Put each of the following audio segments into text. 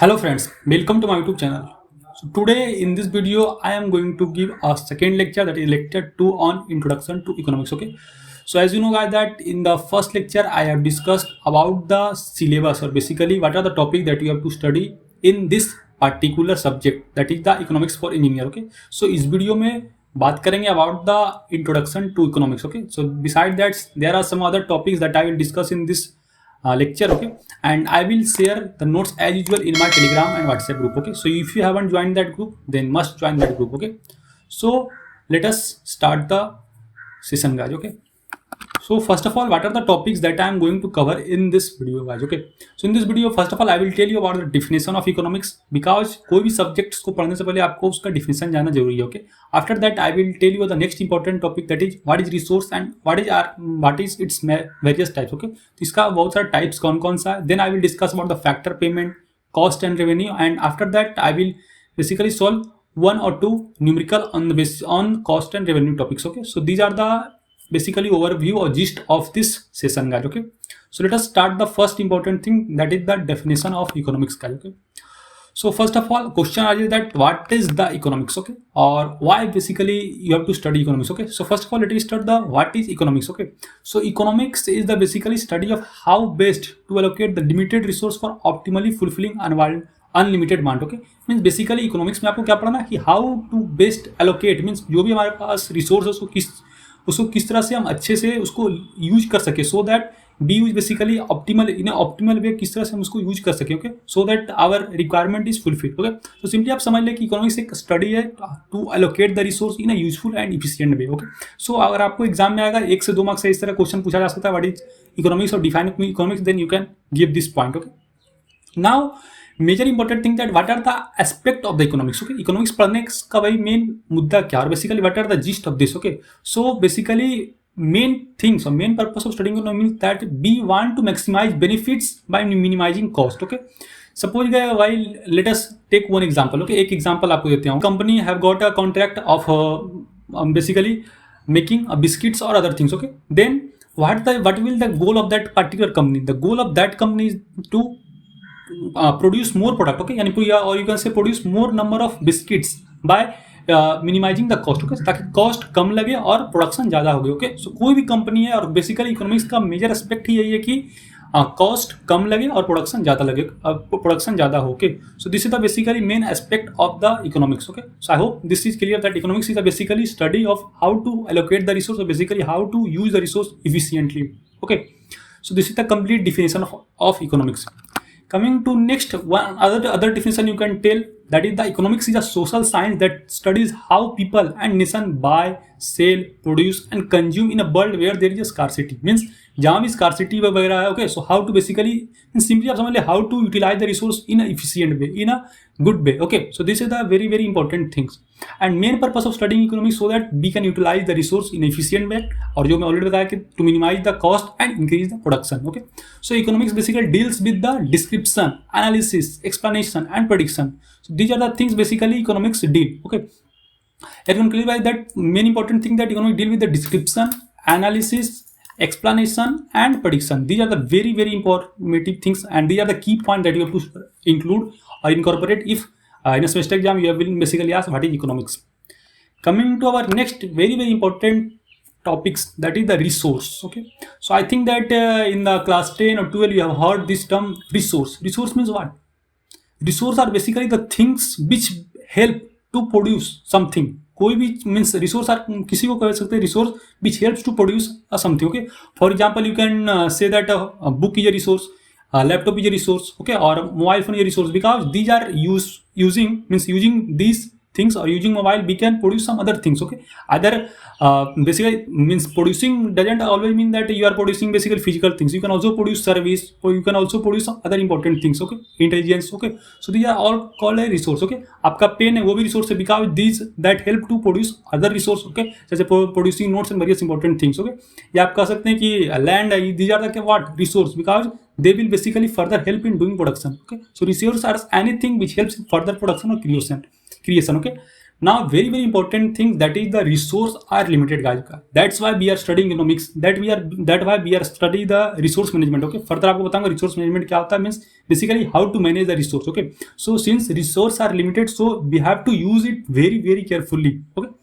Hello friends, welcome to my YouTube channel. So today in this video I am going to give a second lecture, that is lecture 2 on introduction to economics. Okay, so as you know guys, that in the first lecture I have discussed about the syllabus, or basically what are the topics that you have to study in this particular subject, that is the economics for engineer. Okay, so इस video में बात करेंगे about the introduction to economics. Okay, so beside that there are some other topics that I will discuss in this lecture. Okay, and I will share the notes as usual in my Telegram and WhatsApp group. Okay, so if you haven't joined that group, then must join that group. Okay, so let us start the session guys. Okay, so first of all, what are the topics that I am going to cover in this video guys? Okay, so in this video first of all I will tell you about the definition of economics, because कोई भी subjects को पढ़ने से पहले आपको उसका definition जानना जरूरी है. Okay, after that I will tell you the next important topic, that is what is resource and what is its various types. Okay, तो इसका बहुत सारा types कौन कौन सा है. Then I will discuss about the factor payment, cost and revenue, and after that I will basically solve one or two numerical on the basis on cost and revenue topics. Okay, so these are the basically overview or gist of this session guys. Okay, so let us start the first important thing, that is the definition of economics guys. Okay, so first of all question arises that what is the economics. Okay, or why basically you have to study economics. Okay, so first of all let us start the what is economics. Okay, so economics is the basically study of how best to allocate the limited resource for optimally fulfilling unlimited demand. Okay, means basically economics में आपको क्या पढ़ना कि how to best allocate, means जो भी हमारे पास resource है उसको किस तरह से हम अच्छे से उसको यूज कर सके, so that be use basically optimal in optimal way, किस तरह से हम उसको यूज कर सके. Okay, so that our requirement is fulfil. Okay, तो सिंपली आप समझ लें कि इकोनॉमिक्स एक स्टडी है to allocate the resource in a useful and efficient way. Okay, so अगर आपको एग्जाम में आएगा 1 से 2 मार्क्स से इस तरह क्वेश्चन पूछा जा सकता है व्हाट इज इकोनॉमिक्स और define economics, then you can give this point. Okay, now major important thing that what are the aspect of the economics. Okay, economics पढ़ने का भाई मेन मुद्दा क्या, और basically what are the gist of this. Okay, so basically main things or main purpose of studying economics means that we want to maximize benefits by minimizing cost. Okay, suppose while let us take one example. Okay, एक example आपको देते हैं. Company have got a contract of basically making biscuits or other things. Okay, then what will the goal of that particular company? The goal of that company is to produce more product. Okay, यानी or you can say produce more number of biscuits by minimising the cost. Okay, ताकि cost कम लगे और production ज़्यादा हो गए. Okay, सो कोई भी कंपनी है और बेसिकली इकोनॉमिक्स का मेजर एस्पेक्ट ही यही है कि कॉस्ट कम लगे और प्रोडक्शन ज़्यादा लगे, प्रोडक्शन ज़्यादा हो. Okay, so this is the basically main aspect of the economics. Okay, so I hope this is clear that economics is the basically study of how to allocate the resource, और basically how to use the resource efficiently. Okay, so this is the complete definition of economics. Coming to next one other definition you can tell, that is the economics is a social science that studies how people and nation buy, sell, produce and consume in a world where there is a scarcity. Means जहाँ भी scarcity वगैरह है. Okay, so how to basically simply आप समझ ले how to utilize the resource in a efficient way, in a good way. Okay, so this is the very important things and main purpose of studying economics, so that we can utilize the resource in efficient way, और जो मैं already बताया कि to minimize the cost and increase the production. Okay, so economics basically deals with the description, analysis, explanation and prediction. So these are the things basically economics deal. Okay, everyone clear by that main important thing, that economics deal with the description, analysis, explanation and prediction. These are the very informative things, and these are the key points that you have to include or incorporate if in a semester exam you have been basically asked what is economics. Coming to our next very important topics, that is the resource. Okay, so I think that in the class 10 or 12 you have heard this term resource. Resource means what? Resource are basically the things which help to produce something. कोई भी means resource are किसी को कह सकते हैं resource which helps to produce something. Okay, for example you can say that book is a resource, laptop is a resource. Okay, or mobile phone is a resource, because these are using these things or using mobile we can produce some other things. Okay, either basically means producing doesn't always mean that you are producing basically physical things. You can also produce service, or you can also produce some other important things. Okay, intelligence. Okay, so these are all called a resource. Okay, आपका pen है वो भी resource है, because these that help to produce other resource. Okay, जैसे producing notes and various important things. Okay, या आप कह सकते हैं कि land है, these are the what resource, because they will basically further help in doing production. Okay, so resource are anything which helps in further production or creation. Okay, Now very important thing, that is the resource are limited guys. That's why we are studying economics, that why we are study the resource management. Okay, further आपको बताऊंगा resource management क्या होता है, means basically how to manage the resource. Okay, so since resource are limited, so we have to use it very carefully. Okay,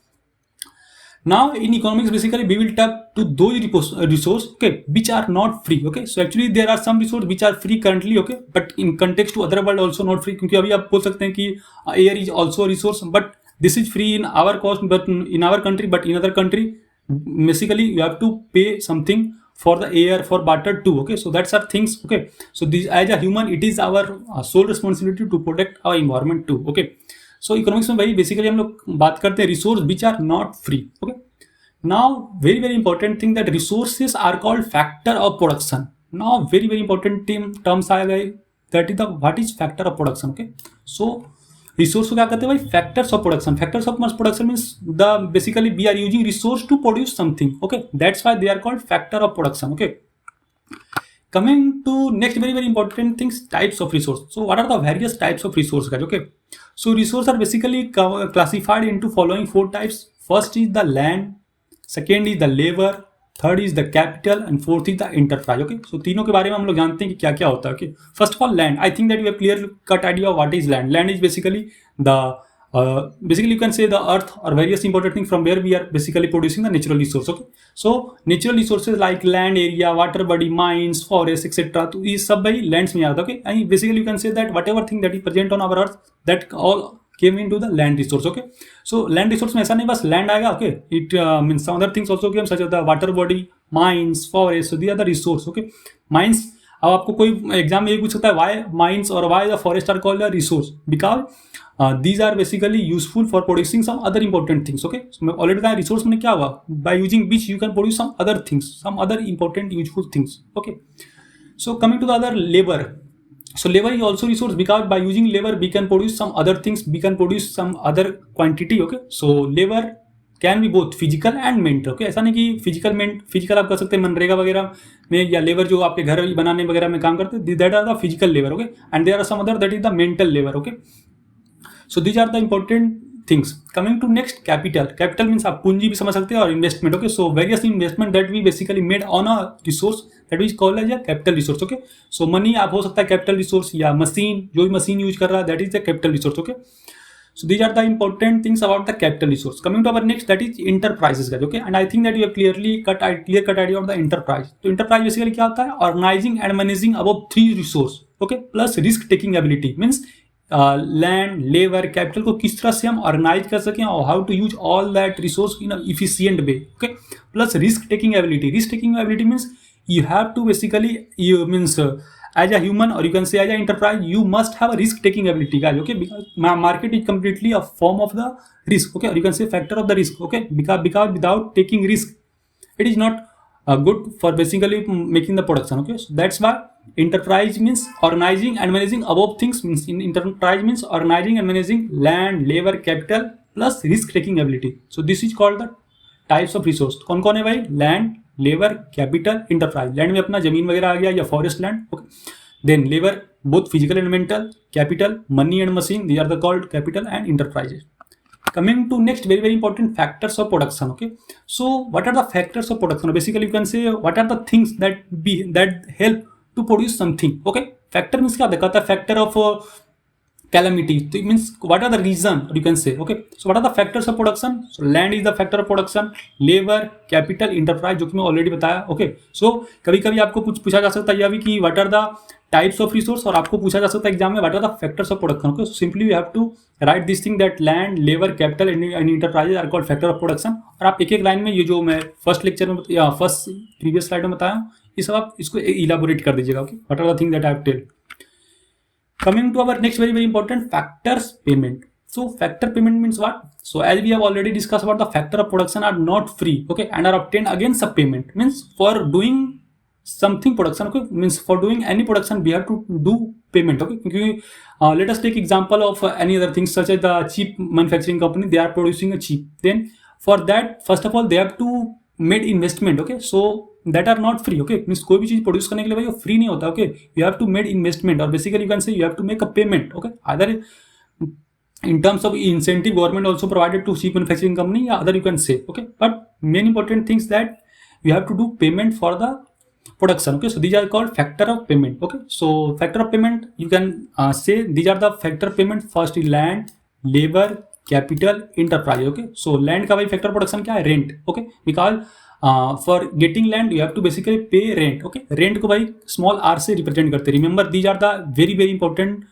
now in economics basically we will talk to those resource, okay, which are not free. Okay, so actually there are some resource which are free currently, okay, but in context to other world also not free, क्योंकि अभी आप बोल सकते हैं कि air is also a resource, but this is free in our cost, but in our country, but in other country basically you have to pay something for the air, for barter too. Okay, so that's our things. Okay, so this as a human it is our sole responsibility to protect our environment too. Okay, so economics में भाई basically हम लोग बात करते हैं resource which are not free. Okay, now very important thing that resources are called factor of production. Now very important terms आया गए, that is the what is factor of production. Okay, so resource को क्या कहते हैं भाई, factors of production. Factors of production means the basically we are using resource to produce something. Okay, that's why they are called factor of production. Okay, coming to next very important things, types of resource. So what are the various types of resource guys? Okay, so resource are basically classified into following 4 types. First is the land, second is the labor, third is the capital, and fourth is the enterprise. Okay, so तीनों के बारे में हम लोग जानते हैं कि क्या क्या होता है. Okay, first of all land. I think that you have clear cut idea of what is land. Land is basically the basically you can say the earth or various important things from where we are basically producing the natural resource. Okay, so natural resources like land area, water body, mines, forests, etc. तो ये सब भाई lands में आता है. Okay, and basically you can say that whatever thing that is present on our earth, that all came into the land resource. Okay, so land resource में ऐसा नहीं बस land आएगा. Okay, it means some other things also came such as the water body, mines, forests. So these are the resource. Okay, mines. अब आपको कोई exam में ये पूछ सकता है वाई माइंस और why the forest are called the resource, because these are basically useful for producing some other important things. Okay, मैं ऑलरेडी बताया रिसोर्स में क्या हुआ, by using which you can produce some other things, some other important useful things. Okay, so coming to the other labour. So labor is also resource because by using labor we can produce some other things, we can produce some other quantity. Okay, so labor can be both physical and mental. Okay, ऐसा नहीं कि physical आप कर सकते हैं मनरेगा वगैरह में, या लेबर जो आपके घर बनाने वगैरह में काम करते हैं, that are the physical labour. Okay, and there are some other that is the mental labour. Okay, so these are the important things. Coming to next, capital. Capital means आप पूंजी भी समझ सकते हैं और investment. Okay, so various investment that we basically made on a resource that is called as a capital resource. Okay, so money आप हो सकता है कैपिटल रिसोर्स, या मशीन जो भी मशीन यूज कर रहा है that is the capital resource. Okay, so these are the important things about the capital resource. Coming to our next, that is enterprises guys. Okay, and I think that you have clear cut idea of the enterprise. तो enterprise basically क्या होता है, organizing and managing about 3 resource. Okay, plus risk taking ability means land, labor, capital को किस तरह से हम organise कर सकें और how to use all that resource in efficient way. Okay, plus risk taking ability. Risk taking ability means you have to basically, you means as a human or you can say as an enterprise, you must have a risk taking ability guys. Okay, because market is completely a form of the risk. Okay, or you can say factor of the risk. Okay, because without taking risk it is not good for basically making the production. Okay, so that's why enterprise means organizing and managing above things. Means in enterprise means organizing and managing land, labor, capital plus risk taking ability. So this is called the types of resource. कौन कौन है भाई, land, labour, capital, enterprise. Land में अपना जमीन वगैरह आ गया या forest land. Okay, then labour both physical and mental, capital money and machine, these are the called capital and enterprises. Coming to next very important factors of production. Okay, so what are the factors of production? Basically you can say what are the things that help to produce something. Okay, factor means क्या होता है, factor of calamity. So it means what are the reason, or you can say. Okay, so what are the factors of production? So land is the factor of production, labor, capital, enterprise जो कि मैं already बताया. Okay, सो कभी कभी आपको पूछा जा सकता है यह भी कि what are the types of resource, और आपको पूछा जा सकता है एग्जाम में what are the factors of production. Okay, so simply you have to write this thing that land, labor, capital and enterprises are called factor of production. और आप एक एक लाइन में ये जो मैं फर्स्ट लेक्चर में या फर्स्ट प्रीवियस स्लाइड में बताया ये सब आप इसको इलाबोरेट कर दीजिएगा. Okay, what are the things that I have told. Coming to our next very important, factors payment. So factor payment means what? So as we have already discussed about the factor of production are not free. Okay, and are obtained against a payment. Means for doing something production. Okay, means for doing any production we have to do payment. Okay, because let us take example of any other things such as the chip manufacturing company. They are producing a chip. Then for that first of all they have to made investment. Okay, so that are not free. Okay, means कोई भी चीज produce करने के लिए भाई वो free नहीं होता. Okay, you have to made investment और basically you can say you have to make a payment. Okay, other in terms of incentive, government also provided to cheap manufacturing company, yeah, other you can say, okay. But main important things that you have to do payment for the production, okay. So these are called factor of payment, okay. So factor of payment, you can say these are the factor of payment. First is land, labor, capital, enterprise, okay. So land का भाई factor of production क्या है? Rent, okay. Because for getting land you have to basically pay rent, okay. Rent को भाई small r से represent करते हैं. Remember these are the very important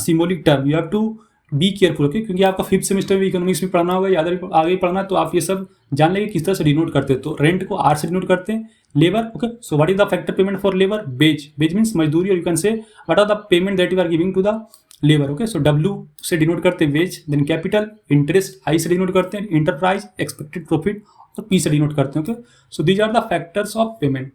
symbolic term. You have to be careful, okay, क्योंकि आपका 5th semester में economics में पढ़ना होगा या आगे पढ़ना, तो आप ये सब जान लेंगे किस तरह से डिनोट करते हैं. तो रेंट को आर से डिनोट करते हैं. Labour, okay. So what is the factor payment for labour? Wage. Wage means मजदूरी, और you can say what are the payment that you are giving to the labour, okay. So W से denote करते हैं wage. Then capital, interest, I से denote करते हैं. Enterprise, expected profit, और P से डिनोट करते हैं, okay. So these are the factors of payment.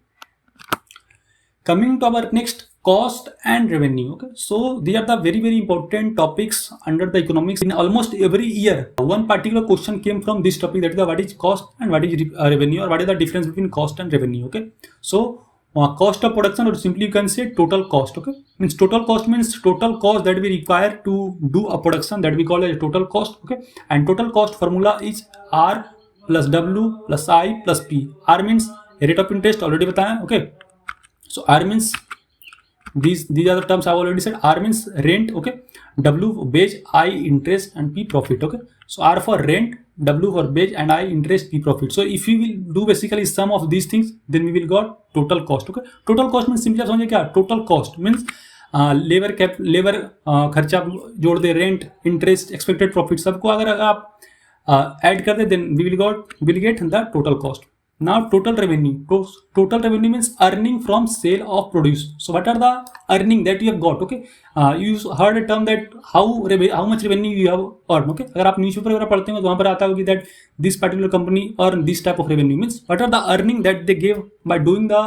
Coming to our next, cost and revenue, okay. So these are the very important topics under the economics. In almost every year one particular question came from this topic, that is the what is cost and what is revenue, or what is the difference between cost and revenue, okay. So cost of production, or simply you can say total cost, okay. Means total cost means total cost that we require to do a production, that we call as total cost, okay. And total cost formula is R plus W plus I plus P. R means rate of interest, already बताया, okay. So R means these are the terms I've already said. R means rent, okay. W wage, I interest, and P profit, okay. So R for rent, W for wage, and I interest, P profit. So if we will do basically sum of these things, then we will got total cost, okay. Total cost means simply आप समझिए क्या total cost means labour खर्चा जोड़ दे, rent, interest, expected profit, सबको अगर आप add कर दे, then we will get the total cost. Now total revenue. Total revenue means earning from sale of produce. So what are the earning that you have got, okay. You heard a term that how much revenue you have earned, okay. अगर आप newspaper वगैरह पढ़ते हो तो वहाँ पर आता होगा that this particular company earn this type of revenue, means what are the earning that they gave by doing the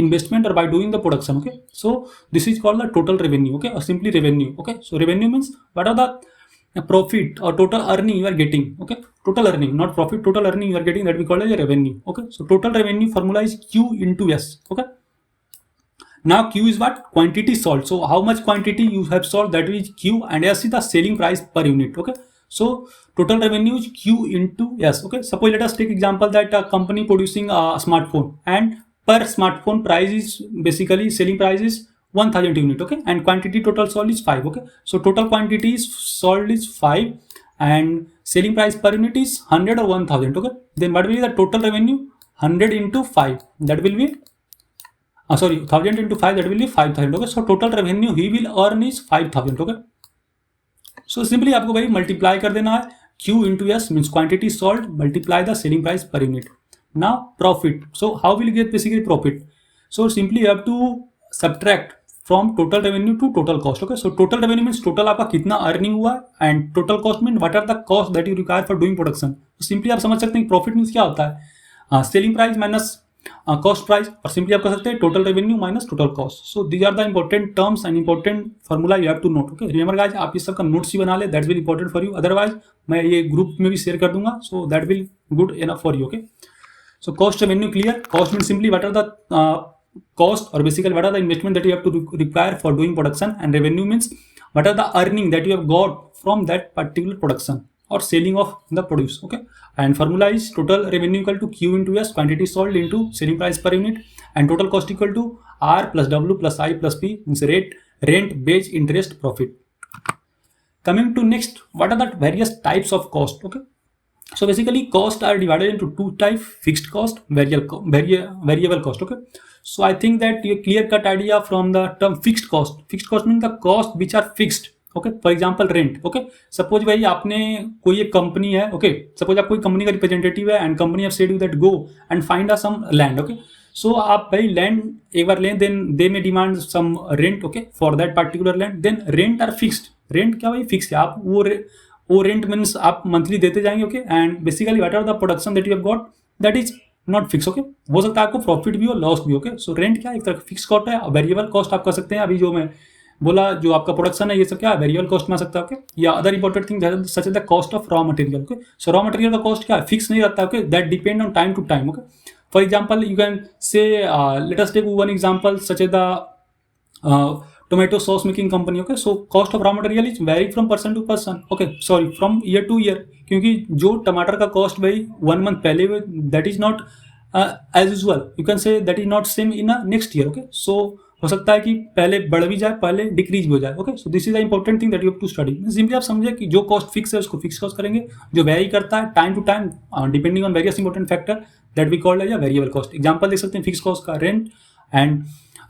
investment or by doing the production, okay. So this is called the total revenue, okay, or simply revenue, okay. So revenue means what are the profit or total earning you are getting, okay. Total earning, not profit, total earning you are getting, that we call as a revenue, okay. So total revenue formula is Q into S, okay. Now Q is what? Quantity sold. So how much quantity you have sold, that is Q, and S is the selling price per unit, okay. So total revenue is Q into S, okay. Suppose let us take example that a company producing a smartphone, and per smartphone price is basically selling price is 1000 unit, okay, and quantity total sold is 5, okay. So total quantity is sold is 5 and selling price per unit is 100 or 1000, okay. Then what will be the total revenue? 100 into 5, that will be 1000 into 5, that will be 5000, okay. So total revenue he will earn is 5000, okay. So simply आपको भाई multiply कर देना है. Q into S means quantity sold multiply the selling price per unit. Now profit. So how will you get basically profit? So simply you have to subtract from total revenue to total cost, okay. So total revenue means total आपका कितना earning हुआ, and total cost means what are the cost that you require for doing production. So simply आप समझ सकते हैं profit means क्या होता है, selling price minus cost price, और सिंपली आप कर सकते हैं total revenue minus total cost. So these are the important terms and important formula you have to note, okay. Remember guys, आप ये सब का नोट्स ही बना ले, that will important for you. Otherwise मैं ये ग्रुप में भी शेयर कर दूंगा, so that will good enough for you, okay. So cost revenue clear. Cost mean simply what are the cost, or basically what are the investment that you have to require for doing production, and revenue means what are the earning that you have got from that particular production or selling of the produce, okay. And formula is total revenue equal to Q into S, quantity sold into selling price per unit, and total cost equal to R plus W plus I plus P, means rent, wage, interest, profit. Coming to next, what are the various types of cost, okay. So basically costs are divided into two types: fixed cost, variable cost, okay. So I think that you clear cut idea from the term fixed cost. Fixed cost means the cost which are fixed, okay. For example rent, okay. Suppose भाई आपने कोई एक company है, okay. Suppose आप कोई company का representative है, and company have said you that go and find us some land, okay. So आप भाई लैंड एक बार लें, then they may demand some rent, okay, for that particular land. Then rent are fixed. Rent क्या भाई fix है, आप वो rent means आप मंथली देते जाएंगे, okay. And basically what are the production that you have got, that is not fix, okay. हो सकता है आपको प्रॉफिट भी हो, लॉस भी, ओके. सो रेंट क्या एक तरह फिक्स कॉस्ट है. वेरिएबल कॉस्ट आप कर सकते हैं, अभी जो मैं बोला जो आपका प्रोडक्शन है ये सब क्या है, वेरिएबल कॉस्ट में आ सकता है, ओके. या other important thing such as the cost of raw material, okay. So raw material का कॉस्ट क्या है, फिक्स नहीं रहता, okay. That depend on time to time, okay. For example you can say let us take one example such as the tomato sauce making company. Okay, so cost of raw material is vary from person to person. Okay, sorry, from year to year, क्योंकि जो टमाटर का cost भाई 1 month पहले that is not as usual, you can say that is not same in a next year. Okay, so हो सकता है कि पहले बढ़ भी जाए, पहले डिक्रीज भी हो जाए. Okay, so this is the important thing that you have to study. Simply आप समझे कि जो कॉस्ट फिक्स है उसको फिक्स कॉस्ट करेंगे, जो वेरी करता है time to time depending on various important factor that we called as variable cost. Example देख सकते हैं फिक्स कॉस्ट का रेंट, एंड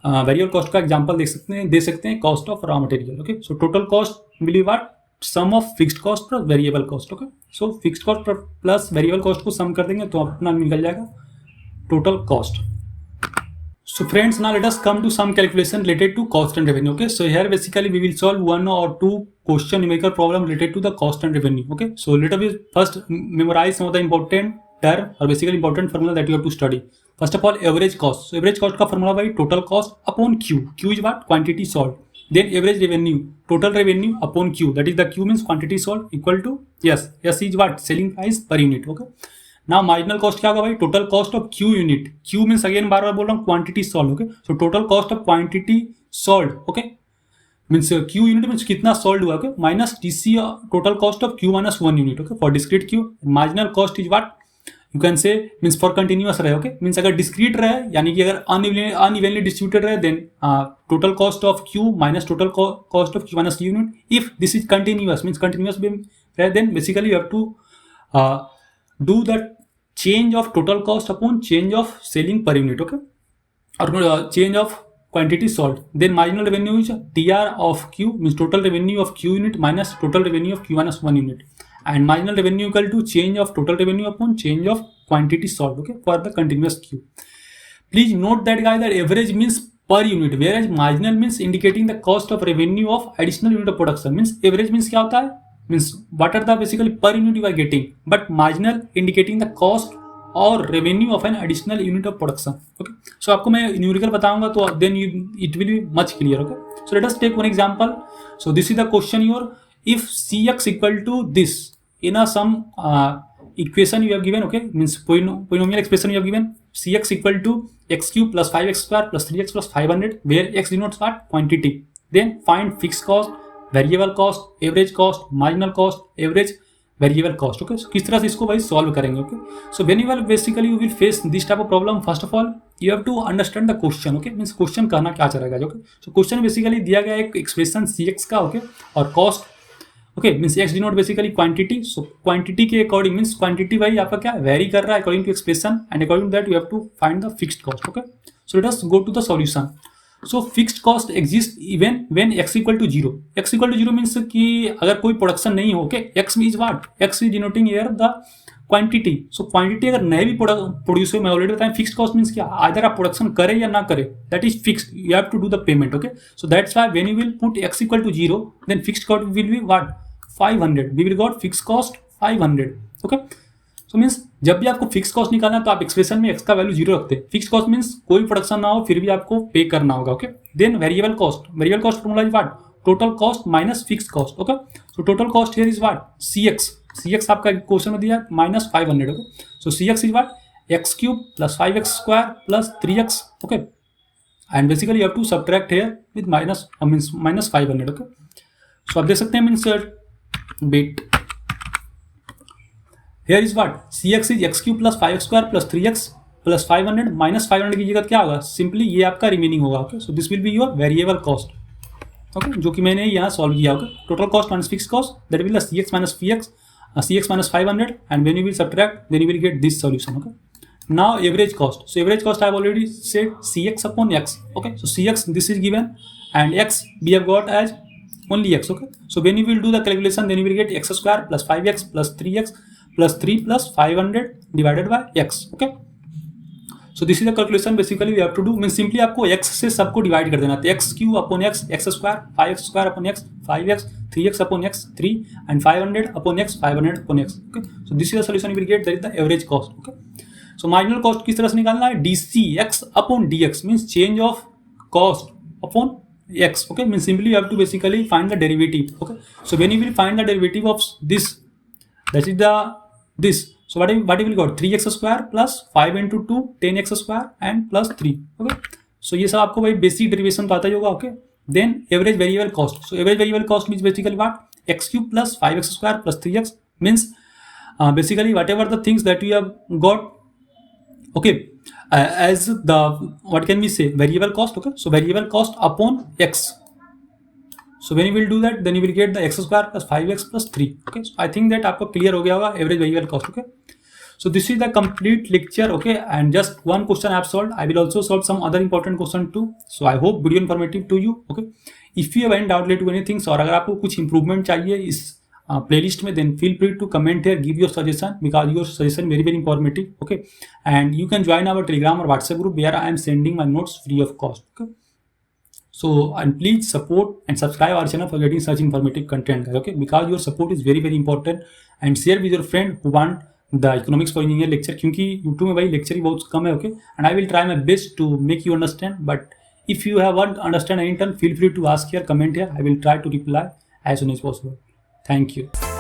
वेरिएबल कॉस्ट का एग्जांपल दे सकते हैं cost of raw material. Okay, so total cost will be what, sum of fixed cost plus variable cost. Okay, so fixed cost plus variable cost को sum कर देंगे तो अपना निकल जाएगा total cost. So friends, now let us come to some calculation related to cost and revenue. Okay, so here basically we will solve one or two question numerical problem related to the cost and revenue. Okay, so let us first memorize some of the important term or basically important formula that you have to study. First of all, average cost. So average cost का formula by total cost upon Q. Q is what? Quantity sold. Then average revenue, total revenue upon Q. That is the Q means quantity sold equal to S. S is what? Selling price per unit. Okay. Now marginal cost क्या होगा भाई, total cost of Q unit. Q means again बार बार बोल रहा हूँ quantity sold. Okay, so total cost of quantity sold. Okay, means Q unit means कितना sold हुआ. Okay, minus TC total cost of Q minus 1 unit. Okay, for discrete Q. Marginal cost is what you can say means for continuous रहे. Okay, means अगर discrete रहे यानी कि अगर unevenly distributed रहे then total cost of Q minus total cost of Q minus unit. If this is continuous means continuous रहे then basically you have to do the change of total cost upon change of selling per unit. Okay, or change of quantity sold. Then marginal revenue is TR of Q means total revenue of Q unit minus total revenue of Q minus 1 unit, and marginal revenue equal to change of total revenue upon change of quantity sold. Okay, for the continuous Q. Please note that guys that average means per unit, whereas marginal means indicating the cost of revenue of additional unit of production. Means average means क्या होता है, means what are the basically per unit you are getting, but marginal indicating the cost or revenue of an additional unit of production. Okay, so आपको मैं numerical बताऊंगा तो then it will be much clear. Okay, so let us take one example. So this is the question your, if cx equal to this in a some equation you have given. Okay, means polynomial expression you have given, cx equal to x cube plus 5x square plus 3x plus 500 where x denotes what, quantity. Then find fixed cost, variable cost, average cost, marginal cost, average variable cost. Okay, किस तरह से इसको भाई solve करेंगे. Okay, so when you will basically you will face this type of problem, first of all you have to understand the question. Okay, means question करना क्या चाह रहा है. ओके, सो क्वेश्चन बेसिकली दिया गया एक एक्सप्रेशन cx का. Okay, और cost. Okay, means x denote basically quantity. So quantity के अकॉर्डिंग मींस क्वांटिटी भाई आपका क्या वेरी कर रहा है according to expression, and according to that you have to find the fixed cost. Okay, so let us go to the solution. So fixed cost exist even when x equal to 0. x equal to 0 means कि अगर कोई production नहीं हो. Okay, x is what, x is denoting here the quantity. So quantity अगर नहीं भी produce हो, मैं ऑलरेडी बताया फिक्स्ड कॉस्ट मीन्स क्या, आइदर आप प्रोडक्शन करें या ना करें, that is fixed, you have to do the payment. Okay, so that's why when you will put x equal to 0 then fixed cost will be what 500. We will got fixed cost 500. Okay, so means जब भी आपको fix cost निकालना है तो आप expression में x का value 0 रखते हैं. फिक्स कॉस्ट मीन्स कोई प्रोडक्शन ना हो फिर भी आपको पे करना होगा. Okay, then variable cost. Variable cost formula is what, total cost minus fix cost. Okay, so total cost here is what cx. cx आपका क्वेश्चन में दिया minus 500. Okay, so cx is what x cube plus 5x square plus 3x. Okay, and basically you have to subtract here with minus means minus 500. Okay, सो आप देख सकते हैं means bit here is what cx is x cube plus 5x square plus 3x plus 500 minus 500 की जगह क्या होगा, simply ये आपका रिमेनिंग होगा. Okay, so this will be your variable cost. Okay, जो कि मैंने यहाँ सॉल्व किया. Okay, total cost minus fix cost that will cx minus px, cx minus 500, and when you will subtract then you will get this solution. Okay, now average cost. So average cost I have already said cx upon x. Okay, so cx this is given and x we have got as only x. Okay, so when you will do the calculation then you will get x square plus 5x plus 3x plus 3 plus 500 divided by x. Okay, so this is the calculation basically you have to do. means simply आपको x से सबको divide कर देना. तो x Q upon x, x square, 5x square upon x, 5x, 3x upon x, 3 and 500 upon x, 500 upon x. Okay, so this is the solution you will get, that is the average cost. Okay, so marginal cost किस तरह से निकालना है, dcx upon dx means change of cost upon x. Okay, means simply you have to basically find the derivative. Okay, so when you will find the derivative of this, that is the this, so what you will got 3x square plus 5 into 2 10x square and plus 3. Okay, so ये सब आपको भाई basic derivation तो आता ही होगा. Okay, Then average variable cost. So average variable cost means basically what? X cube plus 5x square plus 3x means basically whatever the things that we have got, okay, as the, what can we say, variable cost. Okay, so variable cost upon x. So when you will do that, then you will get the x square plus 5x plus 3. Okay, so I think that आपको clear हो गया होगा average variable cost. Okay, so this is the complete lecture. Okay, and just one question I have solved. I will also solve some other important question too. So I hope video informative to you. Okay, if you have any doubt related to anything, और अगर आपको कुछ improvement चाहिए इस playlist में, then feel free to comment here, give your suggestion, because your suggestion very very informative. Okay, and you can join our Telegram or WhatsApp group where I am sending my notes free of cost. Okay, so and please support and subscribe our channel for getting such informative content, guys. Okay, because your support is very very important, and share with your friend who want the economics for engineer lecture, क्योंकि YouTube में भाई lecture ही बहुत कम है. Okay, and I will try my best to make you understand, but if you have want to understand any term, feel free to ask here, comment here. I will try to reply as soon as possible. Thank you.